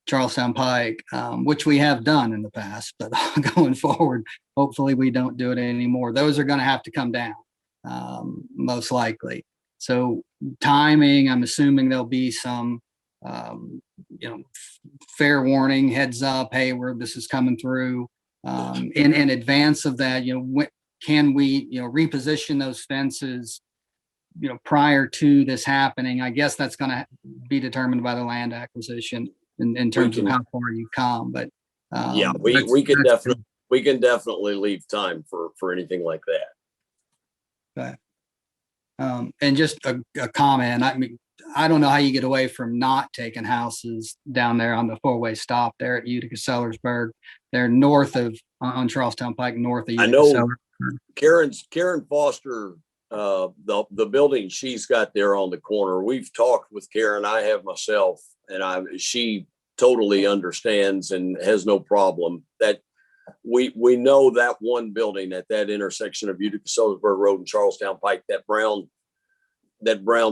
Charlestown Pike, which we have done in the past, but going forward, hopefully we don't do it anymore. Those are going to have to come down, most likely. So timing, I'm assuming there'll be some, fair warning, heads up, hey, this is coming through. In advance of that, can we, reposition those fences, prior to this happening? I guess that's going to be determined by the land acquisition in terms of how far you come. But yeah, we can definitely leave time for anything like that. Okay. And just a comment. I mean, I don't know how you get away from not taking houses down there on the four-way stop there at Utica Sellersburg. They're north of on Charlestown Pike, north of Utica. I know Sellersburg. Karen Foster, the building she's got there on the corner. We've talked with Karen. I have myself, and she totally understands and has no problem that we know that one building at that intersection of Utica Sellersburg Road and Charlestown Pike, that brown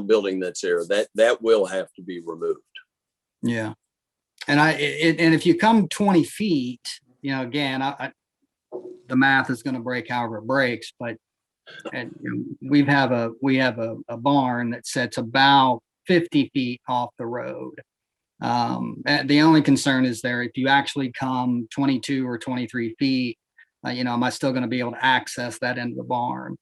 building that's there, that will have to be removed. Yeah. And if you come 20 feet, again, the math is going to break however it breaks, but we have a barn that sits about 50 feet off the road. And the only concern is there, if you actually come 22 or 23 feet, am I still going to be able to access that end of the barn?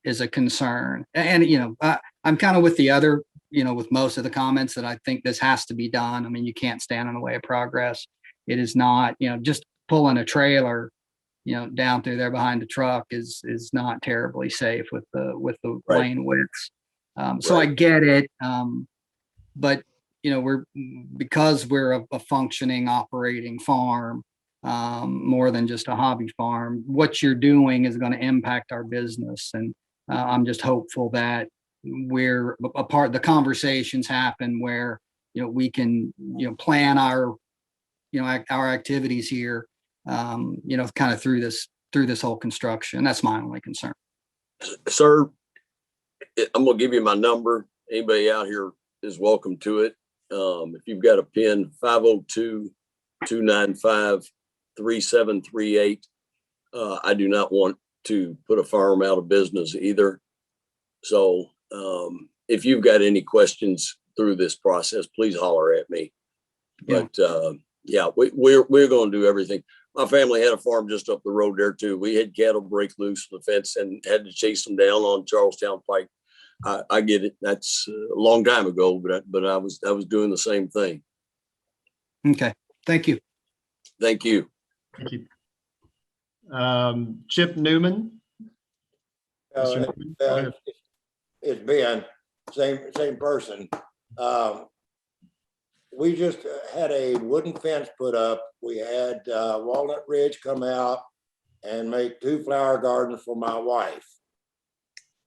Is a concern. And, I'm kind of with the other, with most of the comments that I think this has to be done. I mean, you can't stand in the way of progress. It is not, just pulling a trailer, down through there behind the truck is not terribly safe with the Right. lane widths. So Right. I get it. But, because we're a functioning, operating farm, more than just a hobby farm, what you're doing is going to impact our business. And I'm just hopeful that the conversations happen where, we can, plan our activities here, kind of through this whole construction. That's my only concern. Sir, I'm going to give you my number. Anybody out here is welcome to it. If you've got a pen, 502-295-3738. I do not want to put a farm out of business either. So if you've got any questions through this process, please holler at me. Yeah. But we're going to do everything. My family had a farm just up the road there too. We had cattle break loose from the fence and had to chase them down on Charlestown Pike. I get it. That's a long time ago, but I was doing the same thing. Okay. Thank you. Thank you. Thank you. Chip Newman. Mr. Uh, Newman, go ahead. It's Ben, same person. We just had a wooden fence put up. We had Walnut Ridge come out and make 2 flower gardens for my wife.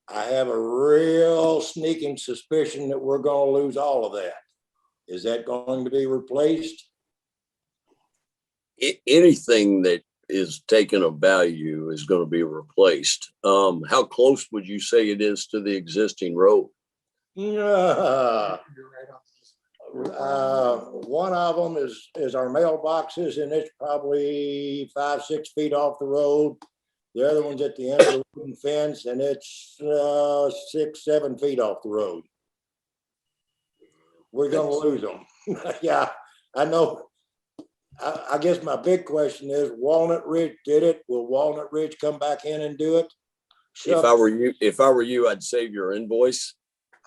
I have a real sneaking suspicion that we're going to lose all of that. Is that going to be replaced? Anything that is taken of value is going to be replaced. How close would you say it is to the existing road? One of them is our mailboxes, and it's probably 5-6 feet off the road. The other one's at the end of the wooden fence, and it's 6-7 feet off the road. We're gonna lose them. Yeah, I know. I guess my big question is, Walnut Ridge did it. Will Walnut Ridge come back in and do it? If I were you, I'd save your invoice.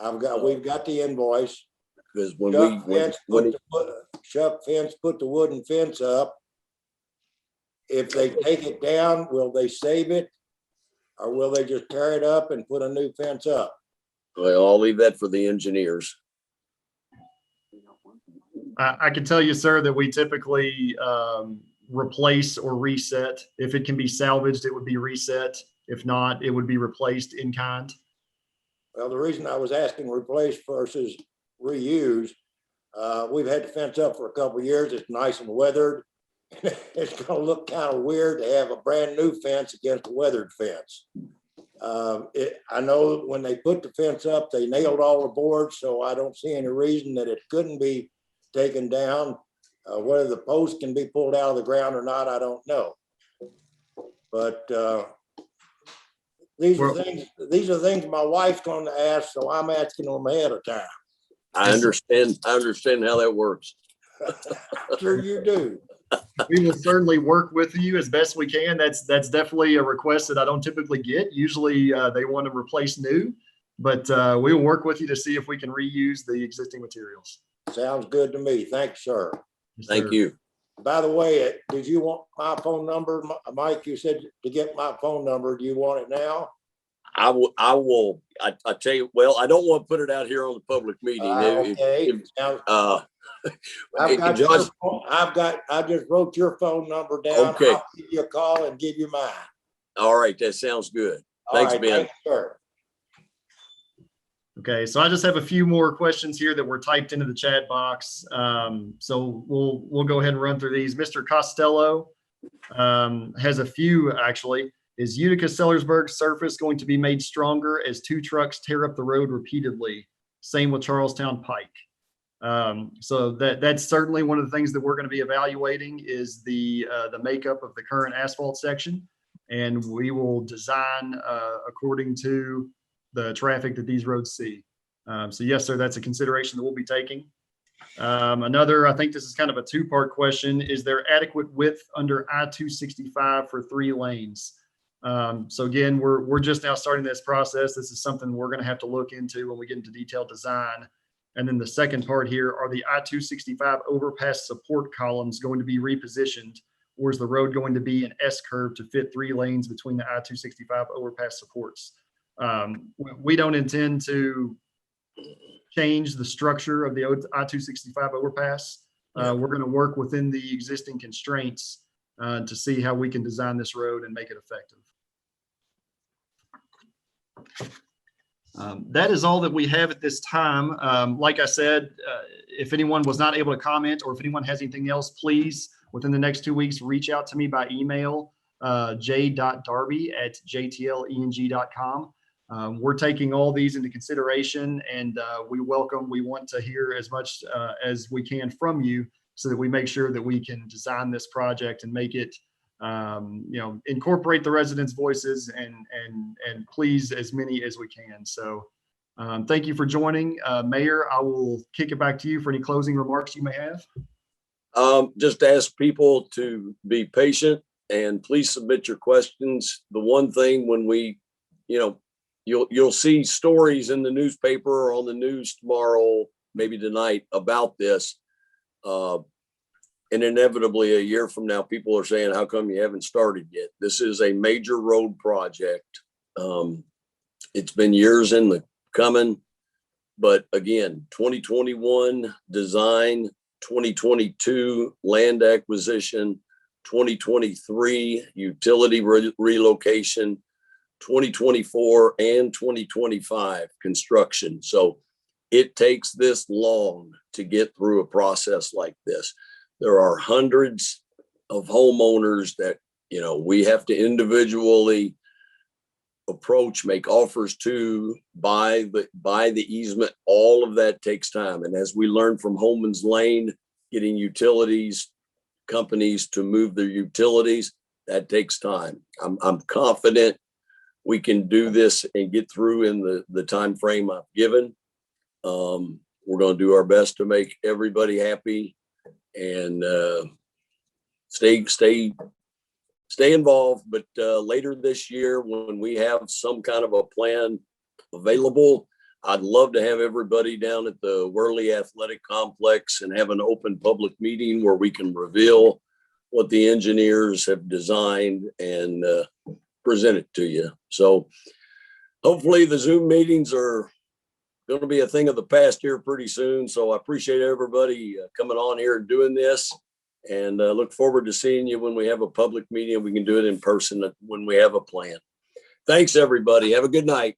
We've got the invoice. Because when Chuck Fence put the wooden fence up, if they take it down, will they save it? Or will they just tear it up and put a new fence up? Well, I'll leave that for the engineers. I can tell you, sir, that we typically replace or reset. If it can be salvaged, it would be reset. If not, it would be replaced in kind. Well, the reason I was asking replace versus reuse, we've had the fence up for a couple of years. It's nice and weathered. It's going to look kind of weird to have a brand new fence against a weathered fence. I know when they put the fence up, they nailed all the boards, so I don't see any reason that it couldn't be taken down. Whether the post can be pulled out of the ground or not, I don't know. But these are things my wife's going to ask, so I'm asking them ahead of time. I understand how that works. Sure you do. We will certainly work with you as best we can. That's definitely a request that I don't typically get. Usually they want to replace new, but we will work with you to see if we can reuse the existing materials. Sounds good to me. Thanks, sir. Yes, Thank sir. you. By the way, did you want my phone number? Mike, you said to get my phone number. Do you want it now? I will. I tell you, well, I don't want to put it out here on the public meeting. Okay. Josh, I just wrote your phone number down. Okay. I'll give you a call and give you mine. all right, that sounds good. Thanks, Ben. Thanks, sir. Okay, so I just have a few more questions here that were typed into the chat box. So we'll go ahead and run through these. Mr. Costello has a few actually. Is Utica-Sellersburg surface going to be made stronger as 2 trucks tear up the road repeatedly? Same with Charlestown Pike. So that's certainly one of the things that we're going to be evaluating is the makeup of the current asphalt section, and we will design according to the traffic that these roads see. So yes, sir, that's a consideration that we'll be taking. Another, I think this is kind of a 2-part question. Is there adequate width under I-265 for 3 lanes? So again, we're just now starting this process. This is something we're going to have to look into when we get into detailed design. And then the second part here, are the I-265 overpass support columns going to be repositioned, or is the road going to be an S-curve to fit 3 lanes between the I-265 overpass supports? We don't intend to change the structure of the I-265 overpass. We're going to work within the existing constraints to see how we can design this road and make it effective. That is all that we have at this time. Like I said, if anyone was not able to comment or if anyone has anything else, please, within the next 2 weeks, reach out to me by email, j.darby@jtleng.com. We're taking all these into consideration, and we want to hear as much as we can from you so that we make sure that we can design this project and make it, incorporate the residents' voices and please as many as we can. So thank you for joining. Mayor, I will kick it back to you for any closing remarks you may have. Just ask people to be patient and please submit your questions. The one thing when we, you'll see stories in the newspaper or on the news tomorrow, maybe tonight, about this. And inevitably, a year from now, people are saying, how come you haven't started yet? This is a major road project. It's been years in the coming, but again, 2021 design, 2022 land acquisition, 2023 utility relocation, 2024 and 2025 construction. So it takes this long to get through a process like this. There are hundreds of homeowners that, you know, we have to individually approach, make offers to, buy the easement. All of that takes time. And as we learned from Holman's Lane, getting utilities companies to move their utilities, that takes time. I'm confident we can do this and get through in the time frame I've given. We're going to do our best to make everybody happy and stay involved. But later this year, when we have some kind of a plan available, I'd love to have everybody down at the Worley Athletic Complex and have an open public meeting where we can reveal what the engineers have designed and present it to you. So hopefully the Zoom meetings are going to be a thing of the past here pretty soon. So I appreciate everybody coming on here and doing this, and look forward to seeing you when we have a public meeting. We can do it in person when we have a plan. Thanks, everybody. Have a good night.